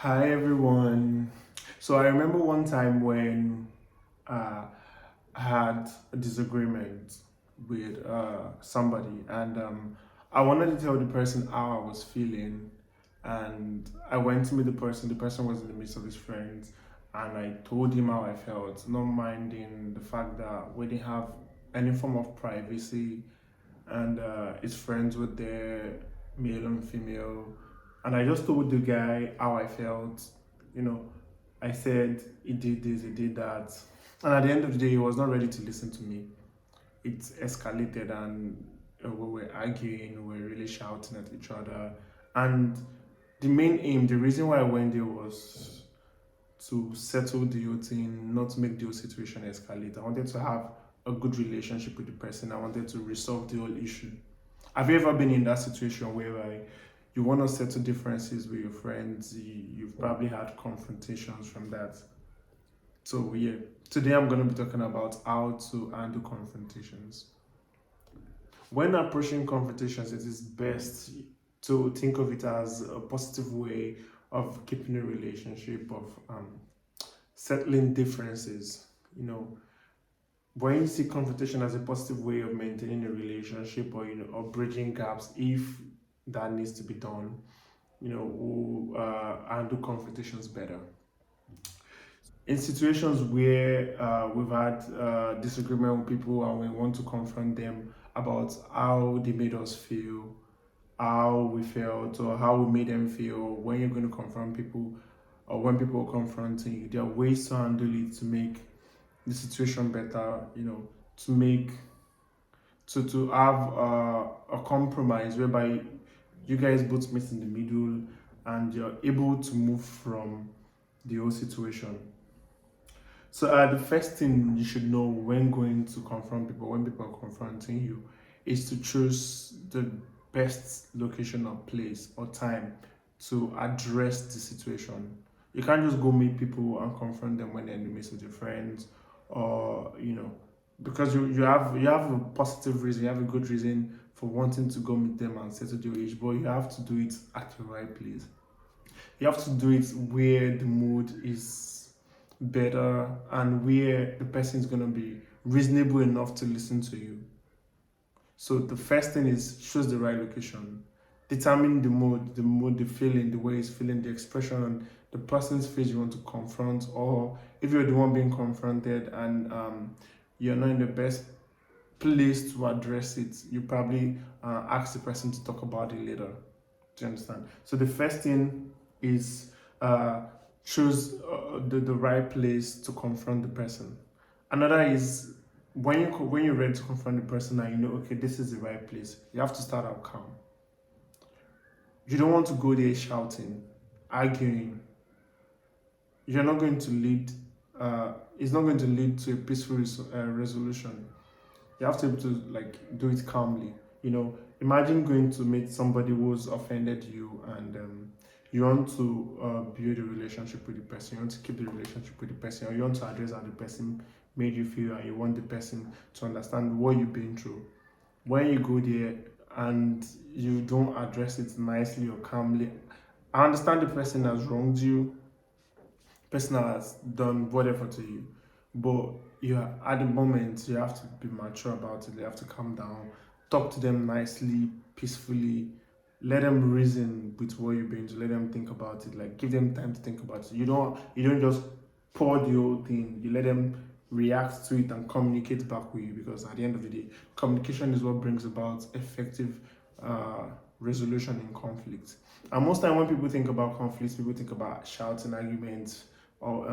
Hi everyone. So I remember one time when uh, I had a disagreement with somebody, and I wanted to tell the person how I was feeling, and I went to meet the person. The person was in the midst of his friends, and I told him how I felt, not minding the fact that we didn't have any form of privacy, and his friends were there, male and female, and I just told the guy how I felt. You know, I said he did this, he did that, and at the end of the day, he was not ready to listen to me. It escalated, and we were arguing, we were really shouting at each other, and the main aim, the reason why I went there was to settle the whole thing, not to make the whole situation escalate. I wanted to have a good relationship with the person. I wanted to resolve the whole issue. Have you ever been in that situation where you want to settle differences with your friends? You've probably had confrontations from that. So, yeah, today I'm going to be talking about how to handle confrontations. When approaching confrontations, it is best to think of it as a positive way of keeping a relationship, of settling differences. You know, when you see confrontation as a positive way of maintaining a relationship, or or bridging gaps if that needs to be done, will handle confrontations better. In situations where we've had disagreement with people and we want to confront them about how they made us feel, how we felt, or how we made them feel, when you're going to confront people or when people are confronting you, there are ways to handle it to make the situation better, to make to have a compromise whereby you guys both meet in the middle and you're able to move from the whole situation. So the first thing you should know when going to confront people, when people are confronting you, is to choose the best location or place or time to address the situation. You can't just go meet people and confront them when they're in the midst of your friends, or because you have a positive reason, you have a good reason for wanting to go meet them and settle your issue, but you have to do it at the right place. You have to do it where the mood is better and where the person is going to be reasonable enough to listen to you. So the first thing is choose the right location. Determine the mood, the feeling, the way he's feeling, the expression on the person's face you want to confront, or if you're the one being confronted and you're not in the best place to address it, you probably ask the person to talk about it later. Do you understand? So the first thing is uh, choose the right place to confront the person. Another is when you're ready to confront the person and you know, okay, this is the right place. You have to start out calm. You don't want to go there shouting, arguing. You're not going to lead. It's not going to lead to a peaceful resolution. You have to be able to like do it calmly. Imagine going to meet somebody who's offended you, and you want to build a relationship with the person. You want to keep the relationship with the person, or you want to address how the person made you feel, and you want the person to understand what you've been through. When you go there and you don't address it nicely or calmly, I understand the person has wronged you, person has done whatever to you, but at the moment you have to be mature about it. You have to calm down, talk to them nicely, peacefully, let them reason with what you've been to, let them think about it, like give them time to think about it. You don't just pour the whole thing. You let them react to it and communicate back with you, because at the end of the day, communication is what brings about effective uh, resolution in conflict. And most time when people think about conflicts, people think about shouting, arguments, or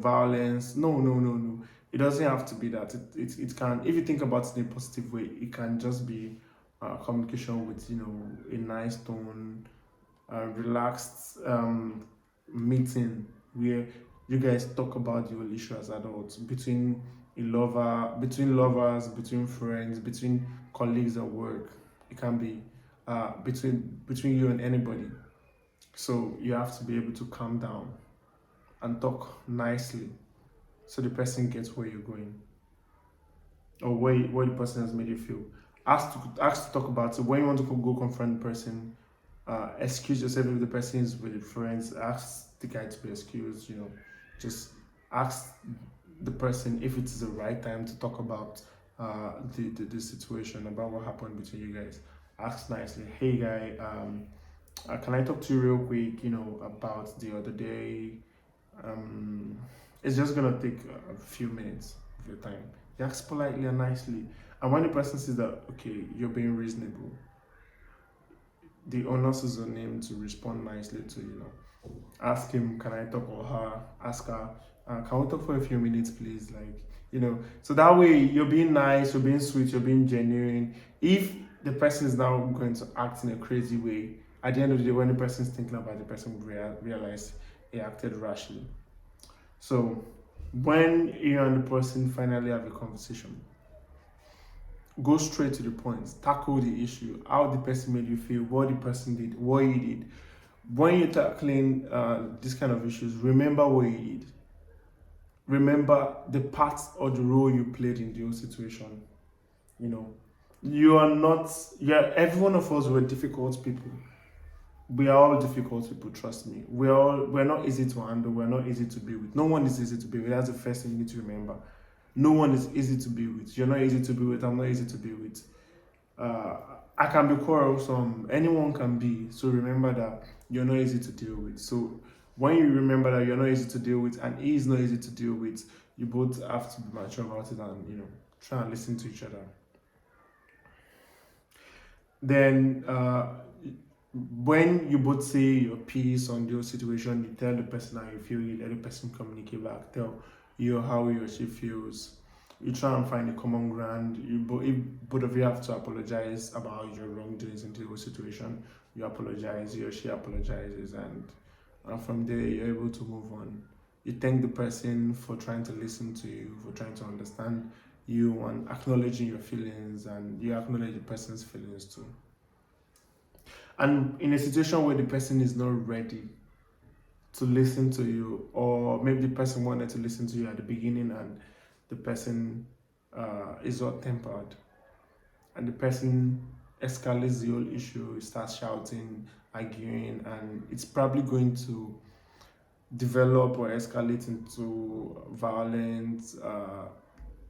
violence. No, no, no, no. It doesn't have to be that. It can, if you think about it in a positive way, it can just be communication with a nice tone, relaxed meeting where you guys talk about your issue as adults, between lovers, between friends, between colleagues at work. It can be between you and anybody. So you have to be able to calm down and talk nicely so the person gets where you're going, or where the person has made you feel. Ask to talk about it. When you want to go confront the person, excuse yourself if the person is with friends. Ask the guy to be excused. Just ask the person if it's the right time to talk about the situation, about what happened between you guys. Ask nicely, hey guy, can I talk to you real quick? About the other day. Um, it's just gonna take a few minutes of your time. You ask politely and nicely, and when the person says that, okay, you're being reasonable, the onus is on him to respond nicely to ask him, can I talk, or her, ask her, can we talk for a few minutes, please? So that way you're being nice, you're being sweet, you're being genuine. If the person is now going to act in a crazy way, at the end of the day, when the person is thinking about it, the person will realize he acted rashly. So when you and the person finally have a conversation, go straight to the point, tackle the issue, how the person made you feel, what the person did, what he did. When you're tackling this kind of issues, remember what you did. Remember the part or the role you played in the whole situation. You are not, yeah, every one of us were difficult people. We are all difficult people, trust me. We're not easy to handle, we're not easy to be with. No one is easy to be with. That's the first thing you need to remember. No one is easy to be with. You're not easy to be with, I'm not easy to be with. Uh, I can be quarrelsome, anyone can be. So remember that you're not easy to deal with. So when you remember that you're not easy to deal with and he is not easy to deal with, you both have to be mature about it and try and listen to each other. Then when you both say your piece on the situation, you tell the person how you feel, you let the person communicate back, tell you how he or she feels. You try and find a common ground. If both of you have to apologize about your wrongdoings in the whole situation, you apologize, he or she apologizes, and from there you're able to move on. You thank the person for trying to listen to you, for trying to understand you, and acknowledging your feelings, and you acknowledge the person's feelings too. And in a situation where the person is not ready to listen to you, or maybe the person wanted to listen to you at the beginning and the person is hot tempered, and the person escalates the whole issue, starts shouting, arguing, and it's probably going to develop or escalate into violence,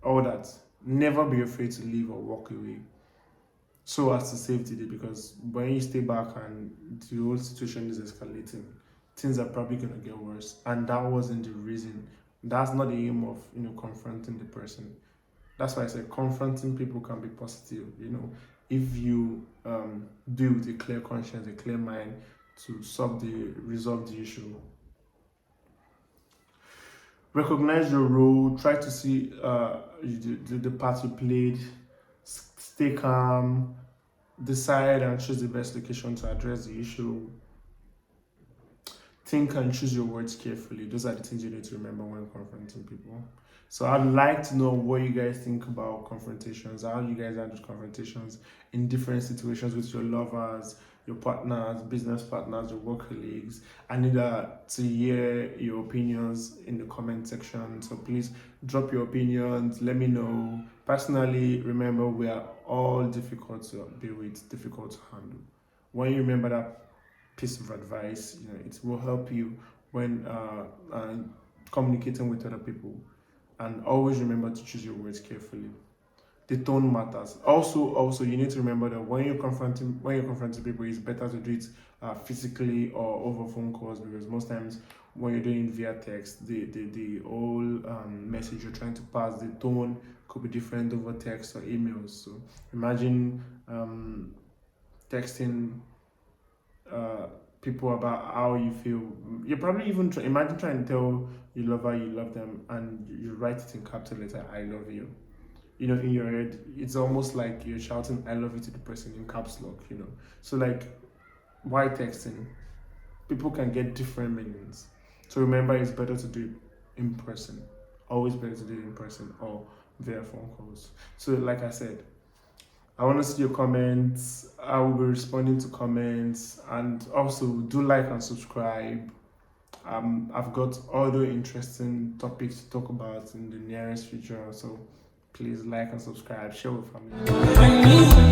all that. Never be afraid to leave or walk away so as to save the day, because when you stay back and the whole situation is escalating, things are probably going to get worse, and that wasn't the reason. That's not the aim of confronting the person. That's why I said confronting people can be positive, if you do it with a clear conscience, a clear mind, to resolve the issue. Recognize your role, try to see the part you played, stay calm, decide and choose the best location to address the issue. Think and choose your words carefully. Those are the things you need to remember when confronting people. So I'd like to know what you guys think about confrontations, how you guys handle confrontations in different situations with your lovers, your partners, business partners, your work colleagues. I need to hear your opinions in the comment section. So please drop your opinions. Let me know. Personally, remember, we are all difficult to be with, difficult to handle. When you remember that piece of advice, it will help you when communicating with other people. And always remember to choose your words carefully. The tone matters. Also, you need to remember that when you're confronting people, it's better to do it physically or over phone calls, because most times when you're doing it via text, the whole message you're trying to pass, the tone could be different over text or emails. So imagine texting people about how you feel. You probably even imagine trying to tell your lover you love them, and you write it in capital letter, I love you. In your head, it's almost like you're shouting I love you to the person in caps lock. So why texting? People can get different meanings. So remember, it's better to do it in person. Always better to do it in person or via phone calls. So like I said, I want to see your comments. I will be responding to comments, and also do like and subscribe. I've got other interesting topics to talk about in the nearest future, so please like and subscribe, share with family.